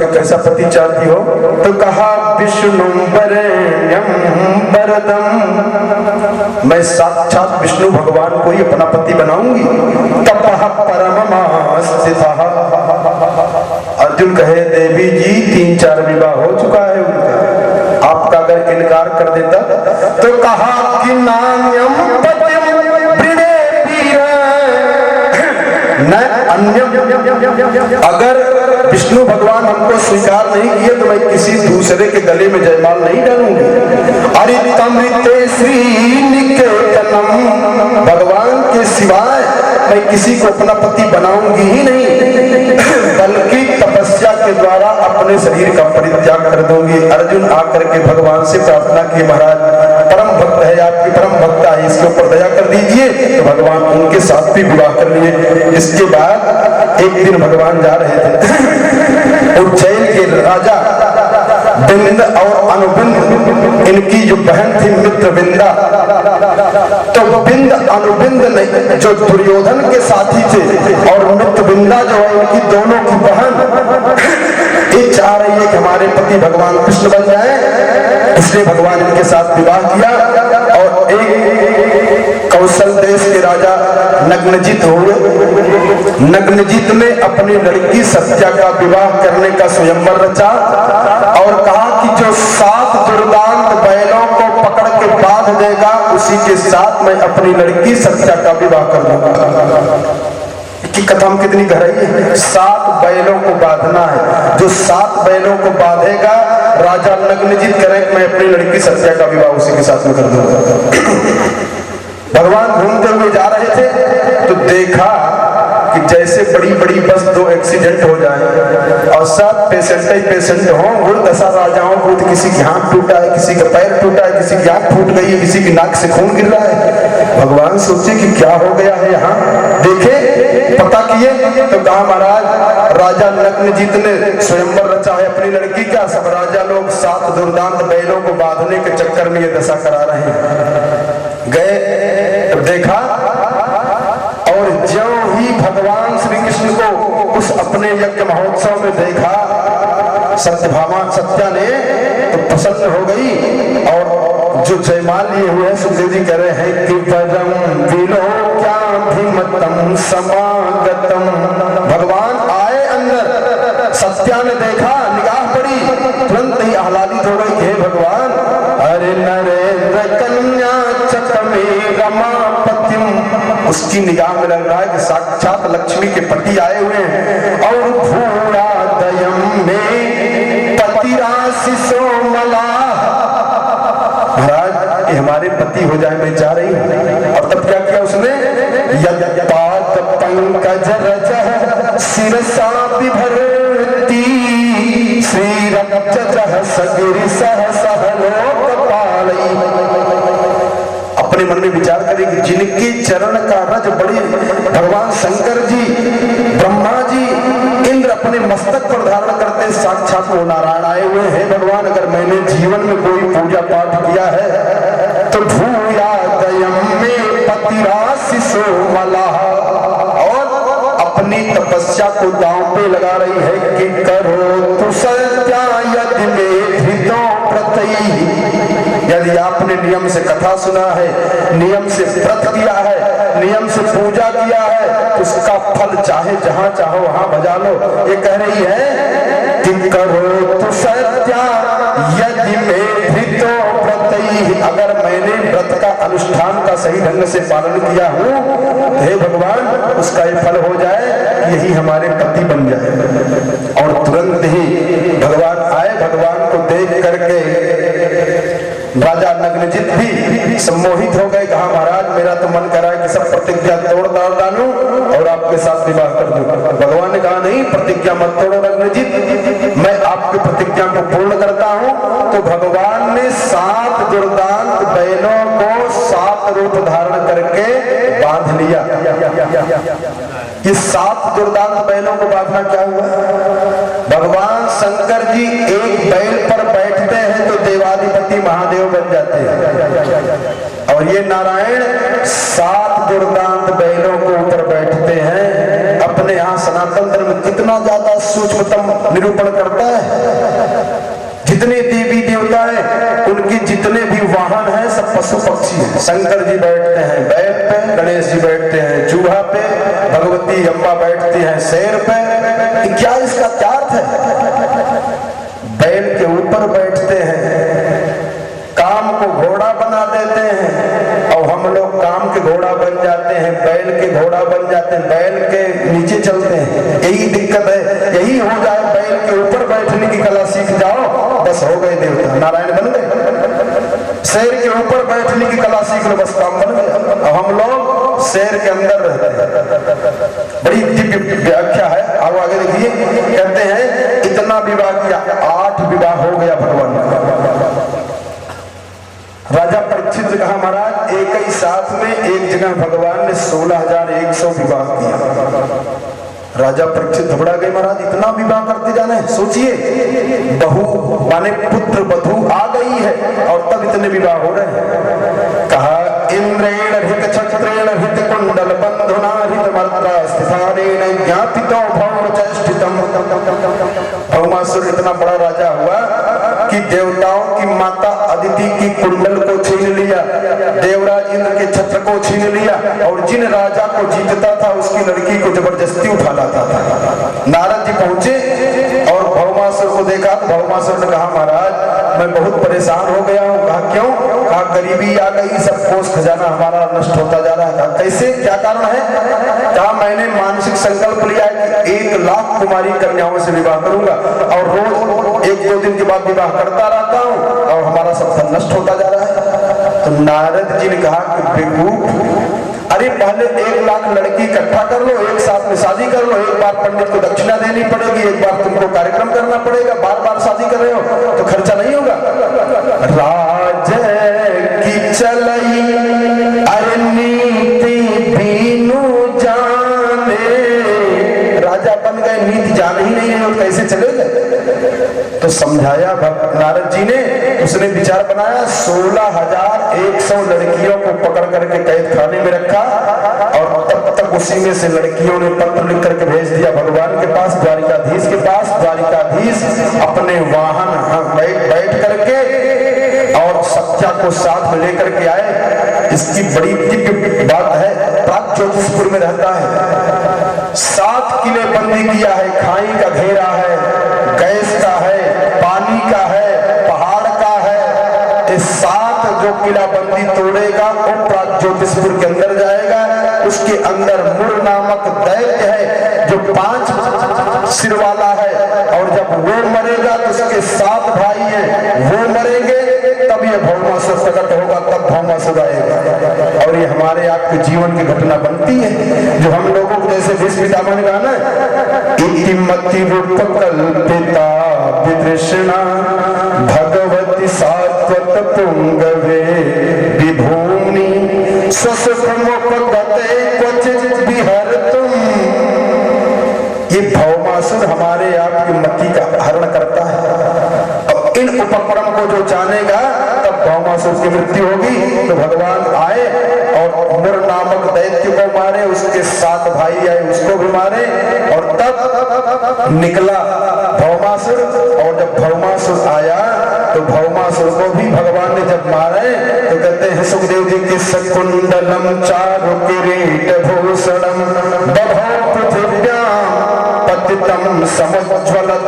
कैसा पति चाहती हो? तो कहा विष्णु वरदम, मैं साक्षात विष्णु भगवान को ही अपना पति बनाऊंगी। तपः परममास्थितः, अर्जुन कहे देवी जी 3-4 विवाह हो चुका है उनका, आपका अगर इनकार कर देता तो कहा कि नान्यम पतिम वृणे वीर न अन्यम, अगर विष्णु भगवान हमको स्वीकार नहीं किए तो मैं किसी दूसरे के गले में जयमाल नहीं डालूंगी। अरे तमृते श्री निकेतनम, भगवान के सिवाय मैं किसी को अपना पति बनाऊंगी ही नहीं, बल्कि तपस्या के द्वारा अपने शरीर का परित्याग कर दूंगी। अर्जुन आकर के भगवान से प्रार्थना की, महाराज परम भक्त है, आपकी परम भक्ता है, इसके ऊपर दया कर दीजिए। तो भगवान उनके साथ भी विवाह कर लिए। इसके बाद एक दिन भगवान जा रहे थे, उज्जैन के राजा बिंद और अनुबिंद, इनकी जो बहन थी मित्रविंदा, तो बिंद अनुबिंद ने जो दुर्योधन के साथी थे और मित्रविंदा जो है इनकी दोनों की बहन, ये चाह रही है कि हमारे पति भगवान कृष्ण बन जाए, इसलिए भगवान इनके साथ विवाह किया। और एक कौशल देश के राजा नग्नजित हुए, नग्नजित ने अपनी लड़की सत्या का विवाह करने का स्वयंवर रचा और कहा कि जो 7 दुर्दांत बैलों को पकड़ के बांध देगा उसी के साथ मैं अपनी लड़की सत्या का विवाह कर दूंगा। की कथा में कितनी गहराई है। 7 बैलों को बांधना है, जो 7 बैलों को बांधेगा राजा नग्नजित करे मैं अपनी लड़की सत्या का विवाह उसी के साथ में कर दूंगा। भगवान घूमते हुए जा रहे थे तो देखा कि जैसे बड़ी बड़ी बस 2 एक्सीडेंट हो जाए और 7 पेशेंट ही पेशेंट हो, वृद्ध दशा राजाओं को, किसी की हाथ टूटा है, किसी का पैर टूटा है, किसी की आंख फूट गई है, किसी की नाक से खून गिर रहा है। भगवान सोचे कि क्या हो गया है यहाँ, देखे पता किए तो कहा महाराज राजा नग्नजित ने स्वयंवर रचा है अपनी लड़की का, सब राजा लोग 7 दुर्दांत बैलों को बांधने के चक्कर में ये दशा करा रहे हैं। गए तो देखा और ज्यों ही भगवान श्री कृष्ण को उस अपने यज्ञ महोत्सव में देखा सत्यभामा सत्या ने तो प्रसन्न हो गई और जो जयमाल लिए हुए हैं सुखदेव जी कह रहे हैं कि परम विलोक्याभिमतम समागतम, भगवान आए अंदर, सत्या ने देखा, निगाह पड़ी, तुरंत ही आह्लादित हो गई, हे भगवान अरे नरेंद्र कन्या चक्रमे रमापतिम, उसकी निगाह में लग रहा है कि साक्षात लक्ष्मी के पति आए हुए हैं। और भूयादयम में पतिराशिषो मलाह, महाराज ये हमारे पति हो जाए मैं चाह रही हूँ। और तब क्या किया उसने, यद्पाद पंकज रजः शिरसा बिभर्ति श्रीरक्षजः सगिरिसः सहलोकपालै, अपने मन में विचार करें कि जिनके चरण का रज बड़े भगवान शंकर जी, ब्रह्मा जी, इंद्र अपने मस्तक पर धारण करते साक्षात वो नारायण आए हुए हैं। भगवान अगर मैंने जीवन में कोई पूजा पाठ किया है तो भूयादयम में पतिराशिषो मलाह, और अपनी तपस्या को दांव पे लगा रही है कि करो तु सत्या यदि में हृदय प्रतई, यदि आपने नियम से कथा सुना है, नियम से व्रत किया है, नियम से पूजा किया है, उसका फल चाहे जहां चाहो वहां बजा लो। ये कह रही है कि करो तु सत्या यदि में हृदय प्रतई, अगर मैंने व्रत का अनुष्ठान का सही ढंग से पालन किया हूँ, हे भगवान उसका ये फल हो जाए, यही हमारे पति बन जाए। और तुरंत ही भगवान आए, भगवान को देख करके राजा नग्नजित भी सम्मोहित हो गए, कहा महाराज मेरा तो मन कर रहा है कि सब प्रतिज्ञा तोड़ डालूं और आपके साथ विवाह कर दूं। भगवान ने कहा नहीं, प्रतिज्ञा मत तोड़ो नग्नजित, मैं आपकी प्रतिज्ञा को पूर्ण करता हूं। तो भगवान ने 7 दुर्दांत बैलों को 7 रूप धारण करके बांध लिया। ये 7 दुर्दांत बैलों को बांधना क्या हुआ, भगवान शंकर जी एक बैल पर बैठते हैं तो देवाधिपति महादेव बन जाते हैं, और ये नारायण 7 दुर्दांत बैलों को ऊपर बैठते हैं, अपने अपने यहाँ सनातन धर्म कितना ज्यादा सूक्ष्मतम निरूपण करता है। जितने देवी देवता हैं उनके जितने भी वाहन हैं सब पशु पक्षी हैं। शंकर जी बैठते हैं बैल पे, गणेश जी बैठते हैं चूहा पे, भगवती अम्बा बैठती हैं शेर पे। क्या इसका क्या अर्थ है? बैल के ऊपर बैठते हैं, काम को घोड़ा बना देते हैं, और हम लोग काम के घोड़ा बन जाते हैं, बैल के घोड़ा बन जाते हैं, बैल के नीचे चलते हैं। यही दिक्कत है। यही हो जाए, बैल के ऊपर बैठने की कला सीख जाओ, बस हो गए देवता, नारायण बन गए। शेर के ऊपर बैठने की कला सीख लो, बस काम बन गया। अब हम लोग शेर के अंदर रहते हैं। बड़ी दिव्य व्याख्या है, आओ आगे देखिए। कहते हैं इतना विवाह किया, 8 विवाह हो गया भगवान का। राजा परीक्षित ने कहा महाराज एक ही साथ में एक जगह भगवान ने 16,100 विवाह किया। राजा परीक्षित घबरा गए, महाराज इतना विवाह करते जाना है? सोचिए, बहू माने पुत्र वधू आ गई है और तब इतने विवाह हो रहे हैं। कहा इंद्रेण हित क्षत्रेण हित कुंडल बंधुना हित मर्त्रा स्थितानेन ज्ञापितो भौमचेष्टितम। भौमासुर इतना बड़ा राजा हुआ कि देवताओं की माता अदिति की कुंडल को छीन लिया, देवराज इंद्र के छत्र को छीन लिया, और जिन राजा को जीतता था उसकी लड़की को जबरदस्ती उठा लाता था। नारद जी पहुंचे और भौमासुर को देखा तो भौमासुर ने कहा महाराज मैं बहुत परेशान हो गया हूँ। कहा क्यों? कहा गरीबी आ गई, सब कोष खजाना हमारा नष्ट होता जा रहा है। कहा कैसे, क्या कारण है? कहा मैंने मानसिक संकल्प लिया है कि 1 लाख कुमारी कन्याओं से विवाह करूंगा और रोज 1-2 दिन के बाद विवाह करता रहता हूँ और हमारा सब धन नष्ट होता जा रहा है। तो नारद जी ने कहा कि बेवकूफ, अरे पहले 1 लाख लड़की इकट्ठा कर लो, एक साथ में शादी कर लो, एक बार पंडित को दक्षिणा देनी पड़ेगी, एक बार तुमको कार्यक्रम करना पड़ेगा, बार बार शादी कर रहे हो तो खर्चा नहीं होगा। राज की चलई अरे नीति बीनू जाने, राजा बन गए, नीति जान ही नहीं है, कैसे चलेगा? तो समझाया नारद जी ने, उसने विचार बनाया, 16,100 लड़कियों को पकड़ करके कैद खाने में रखा और तब तक उसी में से लड़कियों ने पत्र लिख करके भेज दिया भगवान के पास, द्वारिकाधीश के पास। द्वारिकाधीश अपने वाहन बैठ करके और सत्या को साथ में लेकर के आए। इसकी बड़ी दिव्य बात है, प्राग ज्योतिषपुर में रहता है, 7 किले बंदी किया है, खाई का घेरा है, गैस का है, पानी का है, पहाड़ का है। ये 7 जो किला बंदी तोड़ेगा वो प्राग ज्योतिषपुर के अंदर जाएगा। उसके अंदर मुर नामक दैत्य है जो 5 सिर वाला है, और जब वो मरेगा तो उसके 7 भाई हैं, वो मरेंगे, तब ये भौमासुर प्रकट होगा, तब भौमासुर आएगा। और ये हमारे आपके जीवन की घटना बनती है, जो हम लोगों को जैसे भीष्म पितामह ने कहा ना, इतिमति रूपकल्पिता वितृष्णा भगवती सात्वत पुंगवे विभूमि स्वसुखमुपगते क्वचित् विहरतुम। ये भौमासुर हमारे आपकी मति का हरण करता है। अब इन उपक्रम को जो जानेगा तब भौमासुर की मृत्यु होगी। तो भगवान आए और मुर नामक दैत्य को मारे, उसके 7 भाई आए उसको भी मारे, और तब निकला भौमासुर। और जब भौमासुर आया तो भौमासुर को भी भगवान ने जब मारे तो कहते हैं सुखदेव जी के सकुंडलम चारु किरीट भूषणम बभौ पृथिव्याम पतितम समुज्ज्वलत,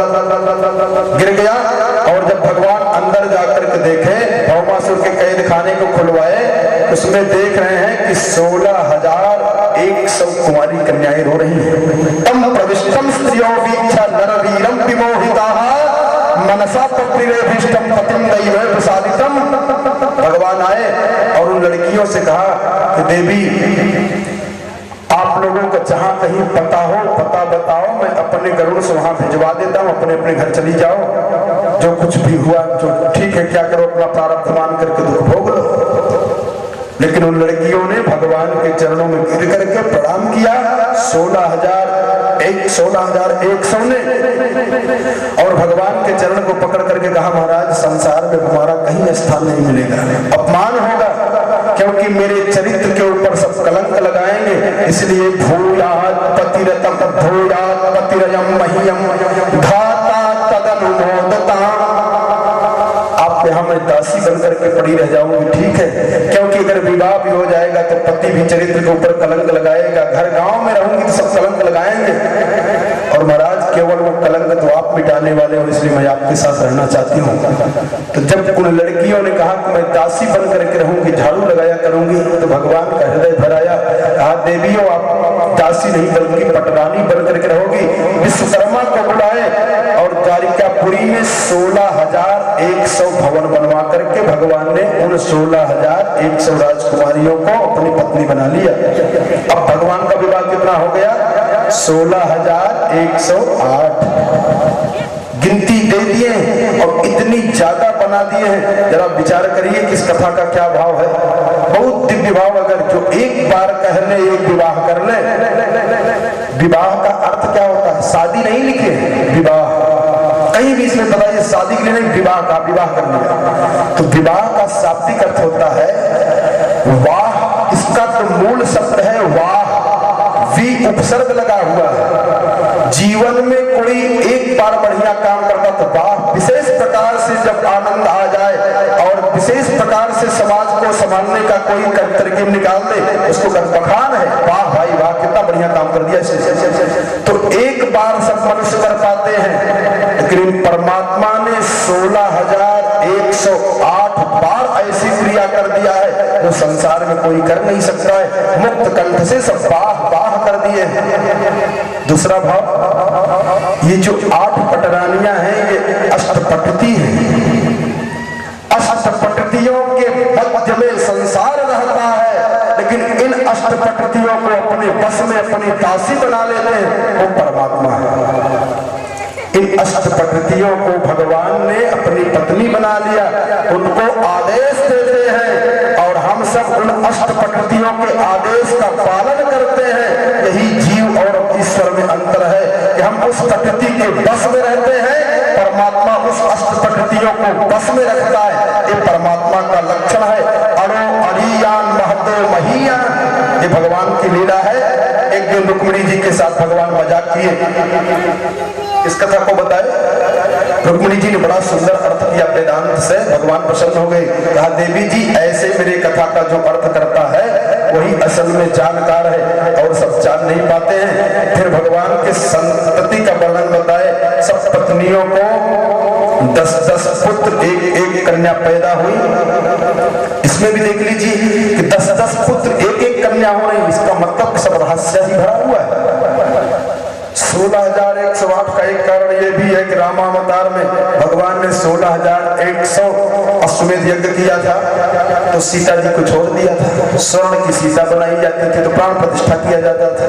गिर गया। और जब भगवान अंदर जाकर के देखे, भौमासुर के कैद खाने को खुलवाए, उसमें देख रहे हैं कि 16,100 कुमारी कन्याएं रो रही हैं। तम प्रविष्टम स्त्रियों वीक्षा नरवीरम विमोहिताः मनसा पत्रिरेभिष्टम पतिं दैव प्रसादितम। भगवान आए और उन लड़कियों से कहा कि देवी आप लोगों को जहां कहीं पता हो पता बताओ, मैं अपने गरुड़ से वहां भिजवा देता हूं, अपने अपने घर चली जाओ, जो कुछ भी हुआ जो ठीक है, क्या करो अपना प्रारब्ध मान करके दुख भोग लो। लेकिन उन लड़कियों ने भगवान के चरणों में गिर करके प्रणाम किया, 16,100 ने, और भगवान के चरण को पकड़ करके कहा महाराज संसार में हमारा कहीं स्थान नहीं मिलेगा, अपमान होगा क्योंकि मेरे चरित्र के ऊपर सब कलंक लगाएंगे। इसलिए भूयात् पतिरतम भूयात् पतिरयम मह्यम धाता तदनुमोदता। आप यहाँ मैं दासी बनकर के पड़ी रह जाऊंगी, ठीक है, क्योंकि अगर विवाह भी हो जाएगा तो पति भी चरित्र के ऊपर कलंक लगाएगा। घर गांव में रहूंगी तो सब कलंक लगाएंगे, और महाराज केवल वो कलंक तो आप मिटाने वाले हो, इसलिए मैं आपके साथ रहना चाहती हूँ। तो जब उन लड़कियों ने कहा कि मैं दासी बन करके रहूंगी, झाड़ू लगाया करूंगी, तो भगवान का हृदय भर आया। कहा देवियों आप दासी नहीं बल्कि पटरानी बन करके रहोगी। विश्वकर्मा को बुलाए और द्वारिकापुरी में 16,100 भवन बनवा करके भगवान ने उन 16,100 राजकुमारियों को अपनी पत्नी बना लिया। अब भगवान का विवाह कितना हो गया? 16,108 गिनती दे दिए और इतनी ज्यादा बना दिए हैं। जरा विचार करिए कि इस कथा का क्या भाव है। बहुत दिव्य भाव। अगर जो एक बार कह ले एक विवाह कर ले, विवाह का अर्थ क्या होता है? शादी नहीं लिखे, विवाह। कहीं भी इसमें बताइए शादी के लिए नहीं, विवाह का, विवाह कर लिया। तो विवाह का शाब्दिक अर्थ होता है वाह। इसका तो मूल शब्द है वाह, वी उपसर्ग लगा हुआ है। जीवन में कोई एक बार बढ़िया काम करता तो वाह। विशेष प्रकार से जब आनंद आ जाए और विशेष प्रकार से समाज को संभालने का कोई तरकीब निकाल दे, उसको बखान है, वाह भाई वाह, कितना बढ़िया काम कर दिया। तो एक बार सब मनुष्य कर पाते हैं, लेकिन परमात्मा ने 16,108 बार ऐसी क्रिया कर दिया है जो संसार में कोई कर नहीं सकता है। मुक्त कंठ से सब बाह बाह कर दिए। दूसरा भाव, ये जो 8 पटरानियां हैं ये अष्टपटती हैं। अष्टपटतियों के मध्य में संसार रहता है, लेकिन इन अष्टपटतियों को अपने बस में अपनी दासी बना लेते हैं, वो परमात्मा है। इन अष्टपटतियों को भगवान ने अपनी पत्नी बना लिया, उनको आदेश देते हैं और हम सब उन अष्टपटतियों के आदेश का पालन करते हैं। यही जीव और ईश्वर में अंतर है कि हम उस प्रकृति के बस में रहते हैं, परमात्मा उस अष्टपटतियों को बस में रखता है। ये परमात्मा का लक्षण है। अणो अरियान महतो महियान, ये भगवान की लीला है। एक दिन रुक्मिणी जी के साथ भगवान मजाक किए, इस कथा को बताए। रुक्मिणी जी ने बड़ा सुंदर अर्थ किया वेदांत से, भगवान प्रसन्न हो गए। कहा देवी जी ऐसे मेरे कथा का जो अर्थ करता है वही असल में जानकार है, और सब जान नहीं पाते हैं। फिर भगवान के संतति का वर्णन बताए। सब पत्नियों को 10-10 पुत्र, एक कन्या पैदा हुई। इसमें भी देख लीजिए कि 10-10 पुत्र, एक कन्या हो रही। इसका मतलब सब रहस्य ही भरा हुआ है। 16,108 का एक कारण यह भी है कि रामावतार में भगवान ने 16,100 अश्वमेध यज्ञ किया था, तो सीता जी को छोड़ दिया था। स्वर्ण की सीता बनाई जाती थी, तो प्राण प्रतिष्ठा किया जाता था।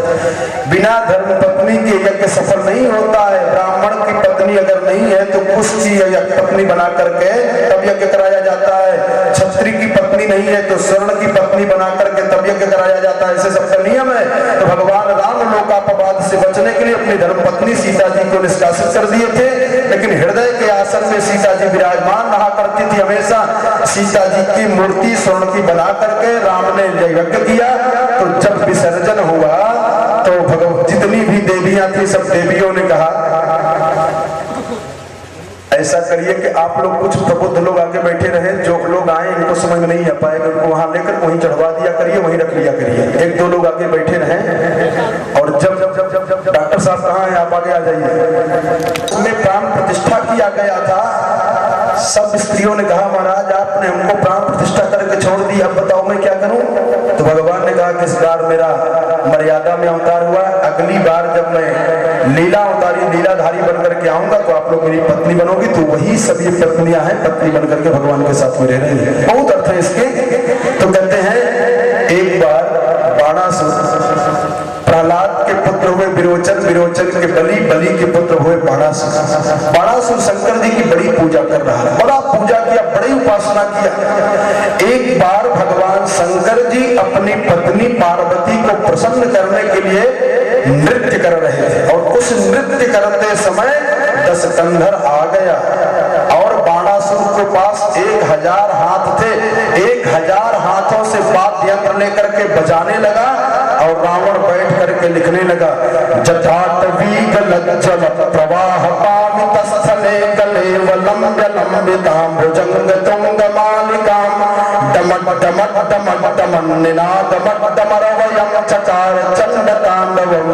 बिना धर्म पत्नी के यज्ञ सफल नहीं होता है। ब्राह्मण की पत्नी अगर नहीं है तो कुश की पत्नी बना करके तब यज्ञ कराया जाता है। क्षत्रिय की पत्नी नहीं है तो स्वर्ण की पत्नी बना करके तब यज्ञ कराया जाता है। ऐसे सबका नियम है। तो भगवान राम लोकापवाद से बचने के लिए अपनी धर्मपत्नी सीता जी को निष्कासित कर दिए थे, लेकिन हृदय के आसन में सीता जी विराजमान रहा करती थी हमेशा। सीता जी की मूर्ति स्वर्ण की बना करके राम ने यज्ञ किया। तो जब विसर्जन हुआ तो भगवान जितनी भी देवियां थी सब देवियों ने कहा ऐसा करिए कि आप लोग कुछ प्रबुद्ध लोग आगे बैठे रहे, जो लोग आए इनको समझ में नहीं आ पाएगा, उनको वहां लेकर वहीं चढ़वा दिया करिए, वहीं रख लिया करिए। 1-2 लोग आगे बैठे रहे, और जब डॉक्टर साहब कहाँ हैं, आप आगे आ जाइए। उन्हें प्राण प्रतिष्ठा किया गया था। सब स्त्रियों ने कहा महाराज आपने हमको प्राण प्रतिष्ठा करके छोड़ दी, अब बताओ मैं क्या करूं। तो भगवान ने कहा कि इस बार मेरा मर्यादा में अवतार हुआ, अगली बार जब मैं लीला अवतारी लीलाधारी बनकर के आऊंगा तो आप लोग मेरी पत्नी बनोगी। तो वही सभी पत्नियां हैं, पत्नी बनकर के भगवान के साथ में रह रही है। बहुत अर्थ है इसके। तो कहते हैं एक बार बाणासुर, प्रहलाद के पुत्र हुए विरोचन, विरोचन के बलि, बलि के पुत्र हुए बाणासुर। बाणासुर शंकर जी की बड़ी पूजा कर रहा है, बड़ा पूजा किया, बड़ी उपासना किया। एक बार भगवान शंकर जी अपनी पत्नी पार्वती को प्रसन्न करने के लिए नृत्य कर रहे थे, और उस नृत्य करते समय दशकंधर आ गया और बाणासुर के पास 1000 हाथ थे। 1000 हाथ हाथों से वाद्य यंत्र लेकर के बजाने लगा और रावण बैठ करके लिखने लगा, जटाटवीग लज्जल प्रवाह पावित स्थले कलेवलम जलम्बिताम भुजंग तुंग मालिकाम डमट डमट डमट डमन निनाद मट डमरवयम चकार चंड तांडवम